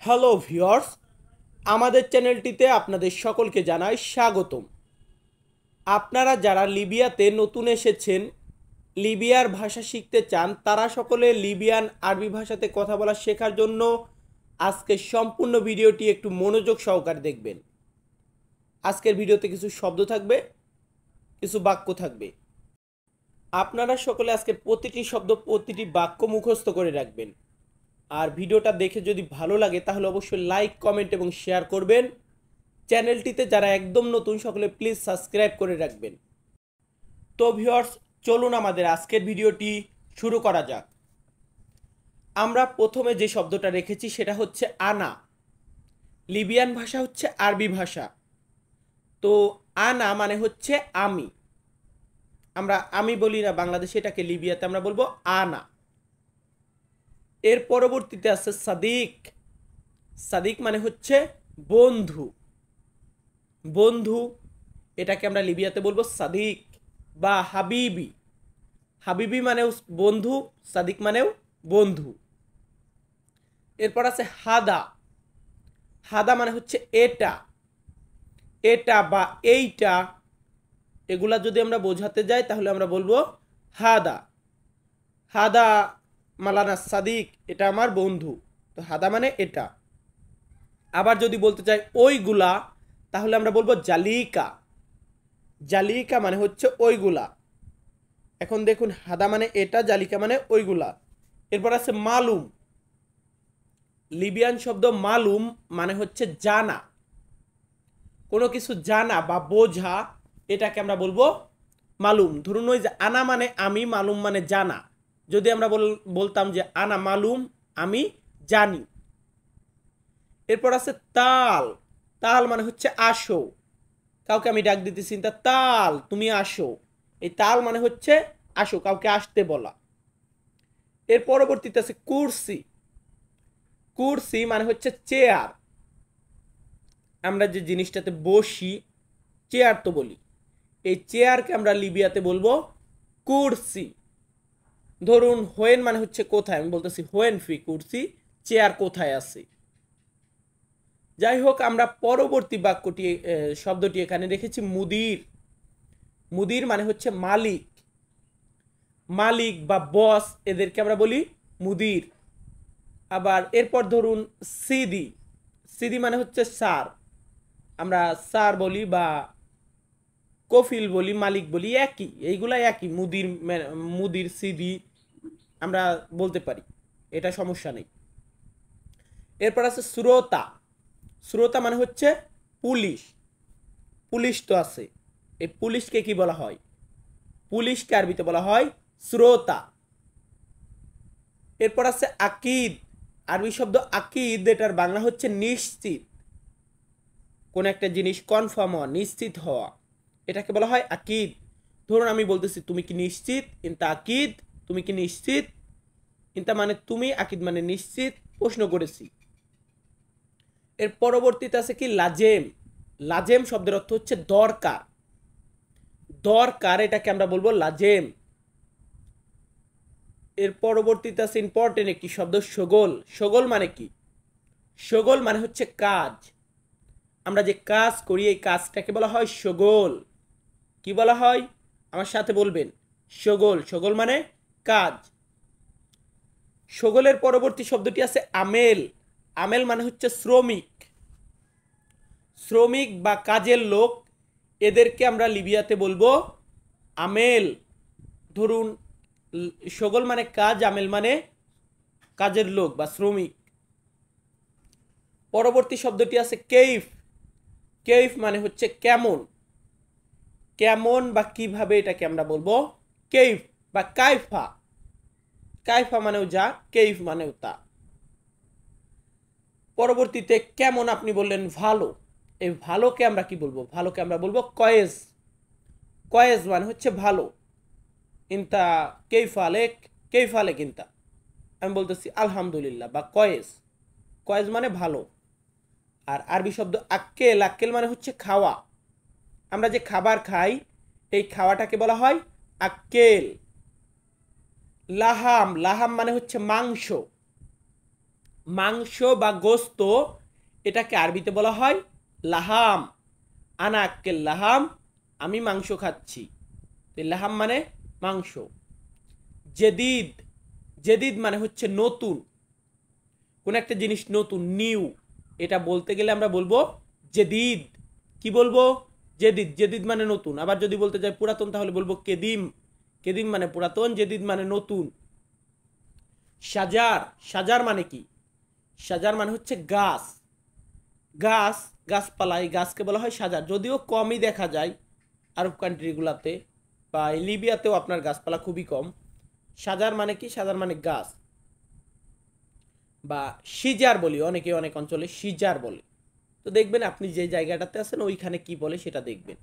Hello viewers, আমাদের চ্যানেলটিতে আপনাদের সকলকে জানাই স্বাগতম। আপনারা যারা লিবিয়াতে নতুন এসেছেন, লিবিয়ার ভাষা শিখতে চান, তারা সকলে লিবিয়ান আরবি ভাষাতে কথা বলা শেখার জন্য আজকের সম্পূর্ণ ভিডিওটি একটু মনোযোগ সহকারে দেখবেন। আজকের ভিডিওতে কিছু শব্দ থাকবে, কিছু বাক্য থাকবে। আপনারা সকলে আজকের প্রতিটি শব্দ, প্রতিটি বাক্য মুখস্থ করে রাখবেন। আর ভিডিওটা দেখে যদি ভালো লাগে তাহলে অবশ্যই লাইক, কমেন্ট এবং শেয়ার করবেন। চ্যানেলটিতে যারা একদম নতুন সকলে প্লিজ সাবস্ক্রাইব করে রাখবেন। তো ভিউয়ার্স, চলুন আমাদের আজকের ভিডিওটি শুরু করা যাক। আমরা প্রথমে যে শব্দটা রেখেছি সেটা হচ্ছে আনা। লিবিয়ান ভাষা হচ্ছে আরবি ভাষা। তো আনা মানে হচ্ছে আমি। আমরা আমি বলি না বাংলাদেশে, এটাকে লিবিয়াতে আমরা বলবো আনা। এর পরবর্তীতে আছে সাদিক। সাদিক মানে হচ্ছে বন্ধু। বন্ধু, এটাকে আমরা লিবিয়াতে বলবো সাদিক বা হাবিবি। হাবিবি মানেও বন্ধু, সাদিক মানেও বন্ধু। এরপর আছে হাদা। হাদা মানে হচ্ছে এটা, এটা বা এইটা। এগুলা যদি আমরা বোঝাতে যাই তাহলে আমরা বলবো হাদা। হাদা মালানা সাদিক, এটা আমার বন্ধু। তো হাদা মানে এটা। আবার যদি বলতে চাই ওইগুলা, তাহলে আমরা বলবো জালিকা। জালিকা মানে হচ্ছে ওইগুলা। এখন দেখুন, হাদা মানে এটা, জালিকা মানে ওইগুলা। এরপর আছে মালুম। লিবিয়ান শব্দ মালুম মানে হচ্ছে জানা। কোনো কিছু জানা বা বোঝা, এটাকে আমরা বলবো মালুম। ধরুন ওই যে আনা মানে আমি, মালুম মানে জানা। যদি আমরা বলতাম যে আনা মালুম, আমি জানি। এরপর আছে তাল। তাল মানে হচ্ছে আসো। কাউকে আমি ডাক দিতেছি, তা তাল তুমি আসো। এই তাল মানে হচ্ছে আসো, কাউকে আসতে বলা। এর পরবর্তীতে আছে কুরসি। কুরসি মানে হচ্ছে চেয়ার। আমরা যে জিনিসটাতে বসি, চেয়ার তো বলি। এই চেয়ারকে আমরা লিবিয়াতে বলবো কুরসি। ধরুন হোয়েন মানে হচ্ছে কোথায়, আমি বলতেছি হোয়েন ফি কুরসি, চেয়ার কোথায় আছে। যাই হোক, আমরা পরবর্তী বাক্যটি শব্দটি এখানে রেখেছি মুদির। মুদির মানে হচ্ছে মালিক। মালিক বা বস, এদেরকে আমরা বলি মুদির। আবার এরপর ধরুন সিদি। সিদি মানে হচ্ছে স্যার। আমরা স্যার বলি বা কফিল বলি, মালিক বলি, একই। এইগুলা একই। মুদির, মুদির, সিদি আমরা বলতে পারি, এটা সমস্যা নেই। এরপর আছে শ্রোতা। শ্রোতা মানে হচ্ছে পুলিশ। পুলিশ তো আছে, এই পুলিশকে কি বলা হয়? পুলিশকে আরবিতে বলা হয় শ্রোতা। এরপর আছে আকিদ। আরবি শব্দ আকিদ, এটার বাংলা হচ্ছে নিশ্চিত। কোন একটা জিনিস কনফার্ম হওয়া, নিশ্চিত হওয়া, এটাকে বলা হয় আকিদ। ধরুন আমি বলতেছি তুমি কি নিশ্চিত, ইনতা আকিদ, তুমি কি নিশ্চিত। ইনতা মানে তুমি, আকিদ মানে নিশ্চিত, প্রশ্ন করেছি। এর পরবর্তীতে আছে কি লাজেম। লাজেম শব্দের অর্থ হচ্ছে দরকার। দরকার, এটাকে আমরা বলবো লাজেম। এর পরবর্তীতে আছে ইম্পর্টেন্ট একটি শব্দ শগল। শগল মানে কি? শগল মানে হচ্ছে কাজ। আমরা যে কাজ করি, এই কাজটাকে বলা হয় শগল। কি বলা হয়? আমার সাথে বলবেন, শগল। শগল মানে কাজ। শগলের পরবর্তী শব্দটি আছে আমেল। আমেল মানে হচ্ছে শ্রমিক। শ্রমিক বা কাজের লোক, এদেরকে আমরা লিবিয়াতে বলবো আমেল। ধরুন শগল মানে কাজ, আমেল মানে কাজের লোক বা শ্রমিক। পরবর্তী শব্দটি আছে কেইফ। কেইফ মানে হচ্ছে কেমন। কেমন বা কিভাবে, এটাকে আমরা বলবো কেইফ বা কাইফা। কাইফা মানেও যা, কেইফ মানেও তা। পরবর্তীতে কেমন, আপনি বললেন ভালো। এই ভালোকে আমরা কি বলবো? ভালোকে আমরা বলবো কয়েজ। কয়েজ মানে হচ্ছে ভালো। ইনতা কেইফালেক, কেইফালেক ইনতা। আমি বলতেছি আলহামদুলিল্লাহ বা কয়েজ। কয়েজ মানে ভালো। আর আরবি শব্দ আক্কেল। আক্কেল মানে হচ্ছে খাওয়া। আমরা যে খাবার খাই, এই খাওয়াটাকে বলা হয় আক্কেল। লাহাম। লাহাম মানে হচ্ছে মাংস। মাংস বা গোস্ত, এটাকে আরবিতে বলা হয় লাহাম। আনা আক্কেল লাহাম, আমি মাংস খাচ্ছি। লাহাম মানে মাংস। জেদিদ, জেদিদ মানে হচ্ছে নতুন, কোন একটা জিনিস নতুন, নিউ। এটা বলতে গেলে আমরা বলবো জেদিদ। কি বলবো? জেদিদ। জেদিদ মানে নতুন। আবার যদি বলতে চাই পুরাতন তাহলে বলবো কেদিম। কেদিম মানে পুরাতন, জেদিদ মানে নতুন। সাজার, সাজার মানে কি? সাজার মানে হচ্ছে গাছ। গাছ, গাছপালা, এই গাছকে বলা হয় সাজার। যদিও কমই দেখা যায় আরব কান্ট্রিগুলোতে, বা লিবিয়াতেও আপনার গাছপালা খুবই কম। সাজার মানে কি? সাজার মানে গাছ। বা সিজার বলি, অনেকে অনেক অঞ্চলে সিজার বলে। তো দেখবেন আপনি যে জায়গাটাতে আছেন ওইখানে কি বলে সেটা দেখবেন।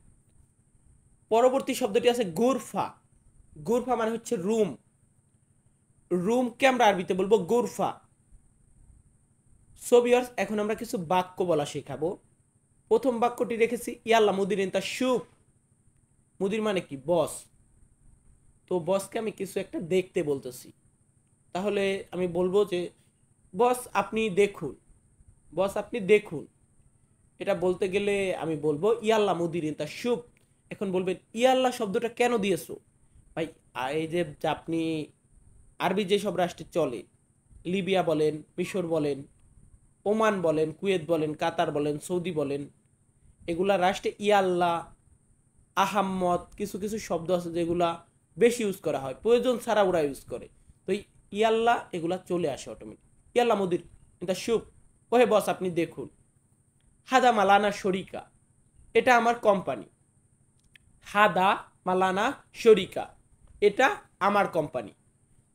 পরবর্তী শব্দটি আছে গুরফা। গুরফা মানে হচ্ছে রুম। রুমকে আমরা আরবিতে বলবো গুরফা। সো ভিউয়ার্স, এখন আমরা কিছু বাক্য বলা শেখাবো। প্রথম বাক্যটি রেখেছি ইয়াল্লা মুদির ইনতা শুপ। মুদির মানে কি? বস। তো বসকে আমি কিছু একটা দেখতে বলতেছি, তাহলে আমি বলবো যে বস আপনি দেখুন, বস আপনি দেখুন। এটা বলতে গেলে আমি বলবো ইয়াল্লা মুদির ইনতা শুপ। এখন বলবেন ইয়াল্লা শব্দটা কেন দিয়েছো ভাই? এই যে আপনি আরবি যেসব রাষ্ট্রে চলে, লিবিয়া বলেন, মিশর বলেন, ওমান বলেন, কুয়েত বলেন, কাতার বলেন, সৌদি বলেন, এগুলা রাষ্ট্রে ইয়াল্লা, আহাম্মদ, কিছু কিছু শব্দ আছে যেগুলা বেশি ইউজ করা হয়, প্রয়োজন ছাড়া ওরা ইউজ করে। তো ইয়াল্লা এগুলা চলে আসে অটোমেটিক। ইয়াল্লা মুদির এটা শুভ, ওহে বস আপনি দেখুন। হাদা মালানা শরিকা, এটা আমার কোম্পানি। হাদা মালানা শরিকা, এটা আমার কোম্পানি।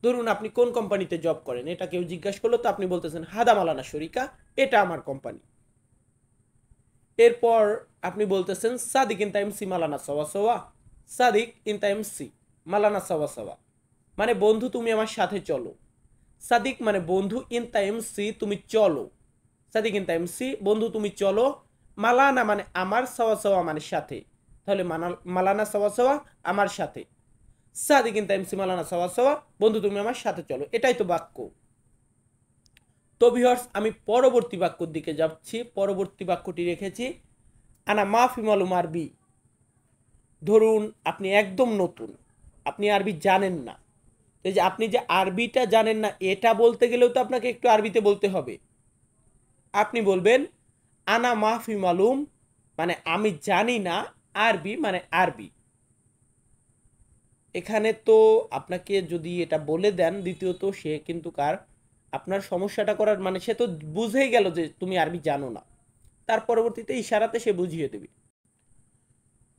ধরুন আপনি কোন কোম্পানিতে জব করেন, এটা কেউ জিজ্ঞাসা করলো, তো আপনি বলতেছেন হাদা মালানা শরিকা, এটা আমার কোম্পানি। এরপর আপনি বলতেছেন সাদিক ইনতা এমসি মালানা সওয়া সওয়া। সাদিক ইনতা এমসি মালানা সওয়া সওয়া মানে বন্ধু তুমি আমার সাথে চলো। সাদিক মানে বন্ধু, ইনতা এমসি তুমি চলো। সাদিক ইনতা এমসি বন্ধু তুমি চলো। মালানা মানে আমার, সওয়া সওয়া মানে সাথে। তাহলে মালানা সওয়া সওয়া আমার সাথে। সাদিক ইনতা এমসি মালানা সওয়া সওয়া বন্ধু তুমি আমার সাথে চলো, এটাই তো বাক্য। তো ভিউয়ার্স, আমি পরবর্তী বাক্যর দিকে যাচ্ছি। পরবর্তী বাক্যটি রেখেছি আনা মাফি মালুম আরবি। ধরুন আপনি একদম নতুন, আপনি আরবি জানেন না। এই যে আপনি যে আরবিটা জানেন না, এটা বলতে গেলেও তো আপনাকে একটু আরবিতে বলতে হবে। আপনি বলবেন আনা মাফি মালুম, মানে আমি জানি না, আরবি মানে আরবি। এখানে তো আপনাকে যদি এটা বলে দেন, দ্বিতীয়ত সে কিন্তু আপনার সমস্যাটা করার মানে সে তো বুঝেই গেল যে তুমি আরবি জানো না, তার পরবর্তীতে ইশারাতে সে বুঝিয়ে দেবে।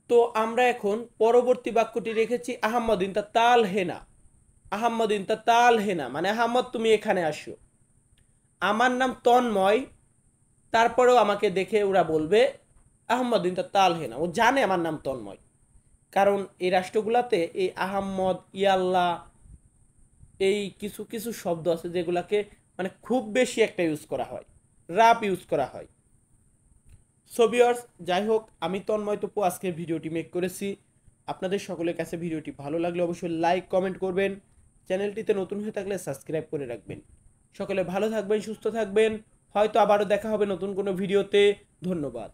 তো আমরা এখন পরবর্তী বাক্যটি রেখেছি আহম্মদ ইনতা তাল হেনা। আহম্মদ ইনতা তাল হেনা মানে আহম্মদ তুমি এখানে আসো। আমার নাম তন্ময়, তারপরেও আমাকে দেখে ওরা বলবে আহম্মদ ইনতা তাল হেনা। ও জানে আমার নাম তন্ময়, কারণ এই রাষ্ট্রগুলাতে এই আহম্মদ, ইয়াল্লা, এই কিছু কিছু শব্দ আছে যেগুলাকে মানে খুব বেশি একটা ইউজ করা হয়, রাপ ইউজ করা হয়। সো ভিউয়ার্স, যাই হোক, আমি তন্ময় তপু আজকের ভিডিওটি মেক করেছি। আপনাদের সকলের কাছে ভিডিওটি ভালো লাগলে অবশ্যই লাইক কমেন্ট করবেন। চ্যানেলটিতে নতুন হয়ে থাকলে সাবস্ক্রাইব করে রাখবেন। সকলে ভালো থাকবেন, সুস্থ থাকবেন। হয়তো আবারও দেখা হবে নতুন কোনো ভিডিওতে। ধন্যবাদ।